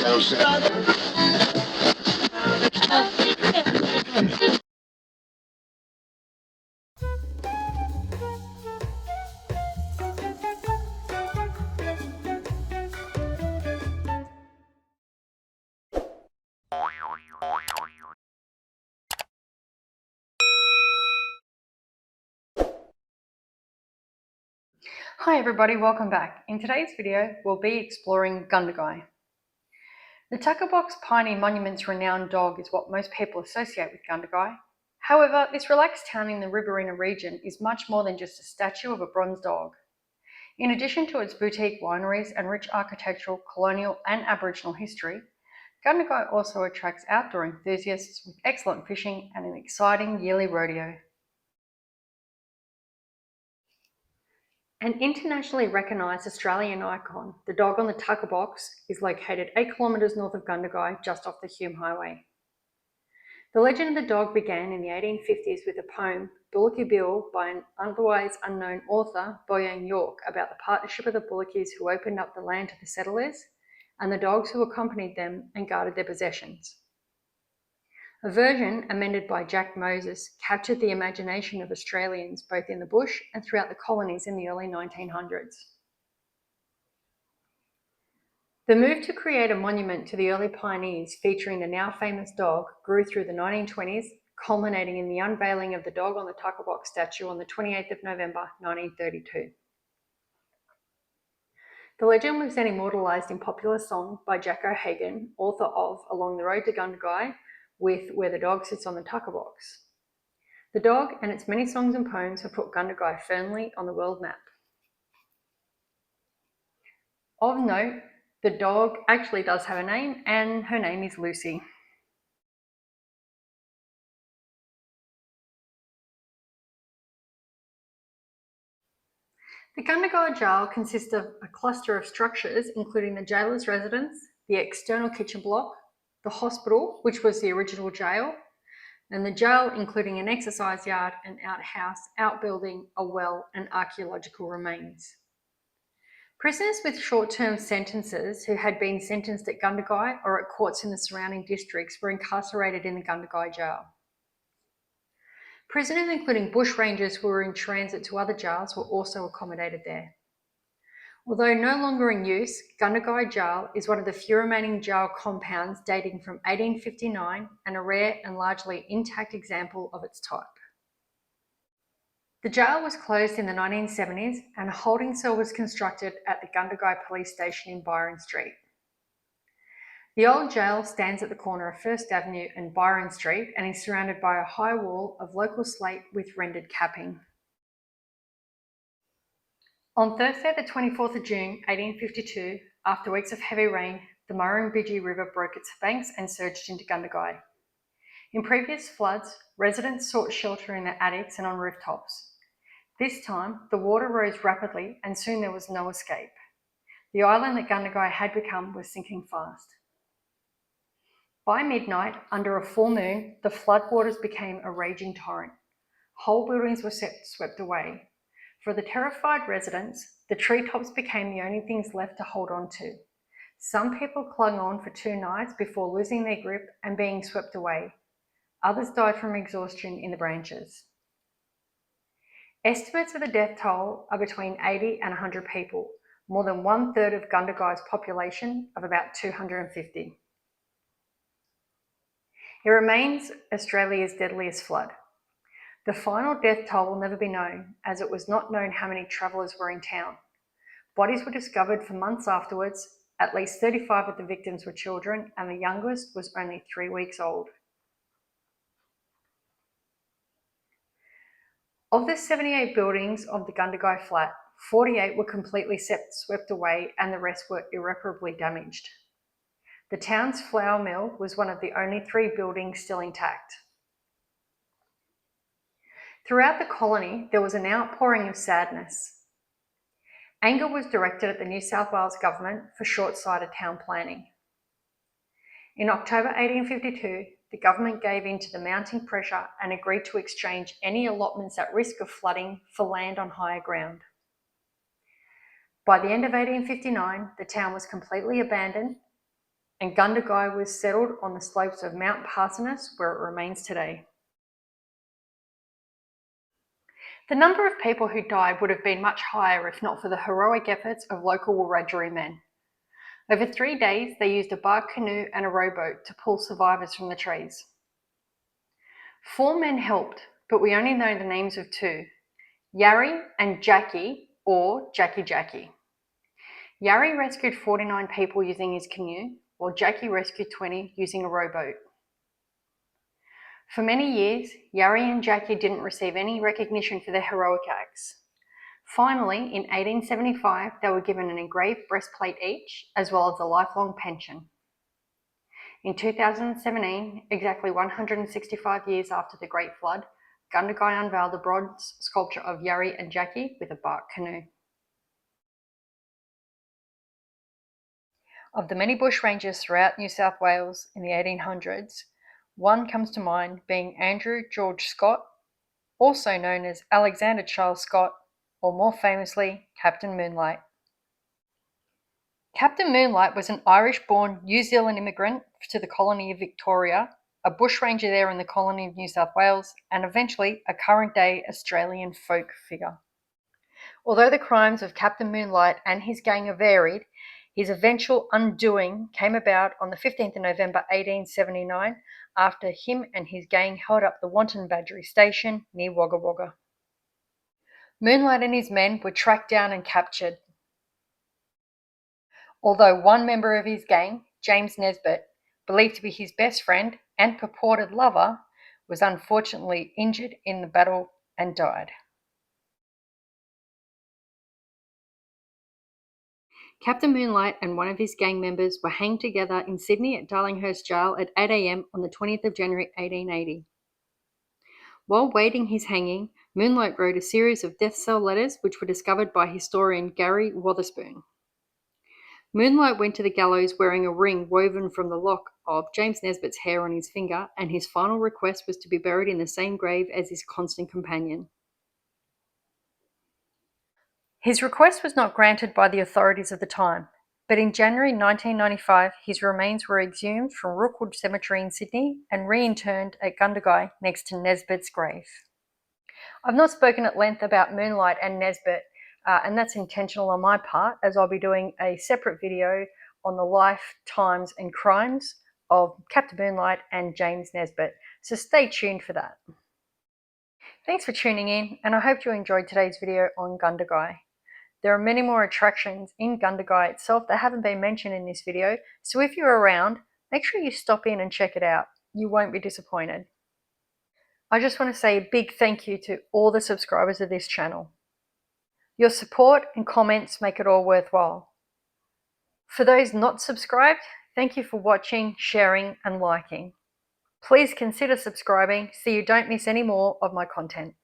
Hi everybody, welcome back. In today's video, we'll be exploring Gundagai. The Tuckerbox Piney Monument's renowned dog is what most people associate with Gundagai. However, this relaxed town in the Riverina region is much more than just a statue of a bronze dog. In addition to its boutique wineries and rich architectural, colonial and Aboriginal history, Gundagai also attracts outdoor enthusiasts with excellent fishing and an exciting yearly rodeo. An internationally recognised Australian icon, the dog on the Tuckerbox is located 8 kilometres north of Gundagai, just off the Hume Highway. The legend of the dog began in the 1850s with a poem, Bullocky Bill, by an otherwise unknown author, Boyan York, about the partnership of the Bullockys who opened up the land to the settlers and the dogs who accompanied them and guarded their possessions. A version, amended by Jack Moses, captured the imagination of Australians both in the bush and throughout the colonies in the early 1900s. The move to create a monument to the early pioneers featuring the now famous dog grew through the 1920s, culminating in the unveiling of the dog on the Tuckerbox statue on the 28th of November 1932. The legend was then immortalised in popular song by Jack O'Hagan, author of Along the Road to Gundagai, with Where the Dog Sits on the Tuckerbox. The dog and its many songs and poems have put Gundagai firmly on the world map. Of note, the dog actually does have a name, and her name is Lucy. The Gundagai jail consists of a cluster of structures including the jailer's residence, the external kitchen block, the hospital, which was the original jail, and the jail including an exercise yard, an outhouse, outbuilding, a well, and archaeological remains. Prisoners with short-term sentences who had been sentenced at Gundagai or at courts in the surrounding districts were incarcerated in the Gundagai jail. Prisoners including bushrangers who were in transit to other jails were also accommodated there. Although no longer in use, Gundagai Jail is one of the few remaining jail compounds dating from 1859 and a rare and largely intact example of its type. The jail was closed in the 1970s and a holding cell was constructed at the Gundagai Police Station in Byron Street. The old jail stands at the corner of First Avenue and Byron Street and is surrounded by a high wall of local slate with rendered capping. On Thursday the 24th of June 1852, after weeks of heavy rain, the Murrumbidgee River broke its banks and surged into Gundagai. In previous floods, residents sought shelter in their attics and on rooftops. This time, the water rose rapidly and soon there was no escape. The island that Gundagai had become was sinking fast. By midnight, under a full moon, the floodwaters became a raging torrent. Whole buildings were swept away. For the terrified residents, the treetops became the only things left to hold on to. Some people clung on for 2 nights before losing their grip and being swept away. Others died from exhaustion in the branches. Estimates of the death toll are between 80 and 100 people, more than 1/3 of Gundagai's population of about 250. It remains Australia's deadliest flood. The final death toll will never be known, as it was not known how many travellers were in town. Bodies were discovered for months afterwards. At least 35 of the victims were children, and the youngest was only 3 weeks old. Of the 78 buildings of the Gundagai flat, 48 were completely swept away and the rest were irreparably damaged. The town's flour mill was one of the only 3 buildings still intact. Throughout the colony, there was an outpouring of sadness. Anger was directed at the New South Wales government for short-sighted town planning. In October 1852, the government gave in to the mounting pressure and agreed to exchange any allotments at risk of flooding for land on higher ground. By the end of 1859, the town was completely abandoned, and Gundagai was settled on the slopes of Mount Parsinus, where it remains today. The number of people who died would have been much higher if not for the heroic efforts of local Wiradjuri men. Over 3 days, they used a bark canoe and a rowboat to pull survivors from the trees. 4 men helped, but we only know the names of 2, Yarri and Jackie, or Jackie. Yarri rescued 49 people using his canoe, while Jackie rescued 20 using a rowboat. For many years, Yarri and Jackie didn't receive any recognition for their heroic acts. Finally, in 1875, they were given an engraved breastplate each, as well as a lifelong pension. In 2017, exactly 165 years after the Great Flood, Gundagai unveiled a bronze sculpture of Yarri and Jackie with a bark canoe. Of the many bushrangers throughout New South Wales in the 1800s, one comes to mind being Andrew George Scott, also known as Alexander Charles Scott, or more famously, Captain Moonlight. Captain Moonlight was an Irish-born New Zealand immigrant to the colony of Victoria, a bushranger there in the colony of New South Wales, and eventually a current-day Australian folk figure. Although the crimes of Captain Moonlight and his gang are varied, his eventual undoing came about on the 15th of November 1879 after him and his gang held up the Wanton Badgery station near Wagga Wagga. Moonlight and his men were tracked down and captured. Although one member of his gang, James Nesbitt, believed to be his best friend and purported lover, was unfortunately injured in the battle and died. Captain Moonlight and one of his gang members were hanged together in Sydney at Darlinghurst Jail at 8 a.m. on the 20th of January 1880. While waiting his hanging, Moonlight wrote a series of death cell letters which were discovered by historian Gary Wotherspoon. Moonlight went to the gallows wearing a ring woven from the lock of James Nesbitt's hair on his finger, and his final request was to be buried in the same grave as his constant companion. His request was not granted by the authorities of the time, but in January 1995, his remains were exhumed from Rookwood Cemetery in Sydney and reinterred at Gundagai next to Nesbitt's grave. I've not spoken at length about Moonlight and Nesbitt, and that's intentional on my part, as I'll be doing a separate video on the life, times and crimes of Captain Moonlight and James Nesbitt, so stay tuned for that. Thanks for tuning in, and I hope you enjoyed today's video on Gundagai. There are many more attractions in Gundagai itself that haven't been mentioned in this video, so if you're around, make sure you stop in and check it out. You won't be disappointed. I just want to say a big thank you to all the subscribers of this channel. Your support and comments make it all worthwhile. For those not subscribed, thank you for watching, sharing and liking. Please consider subscribing so you don't miss any more of my content.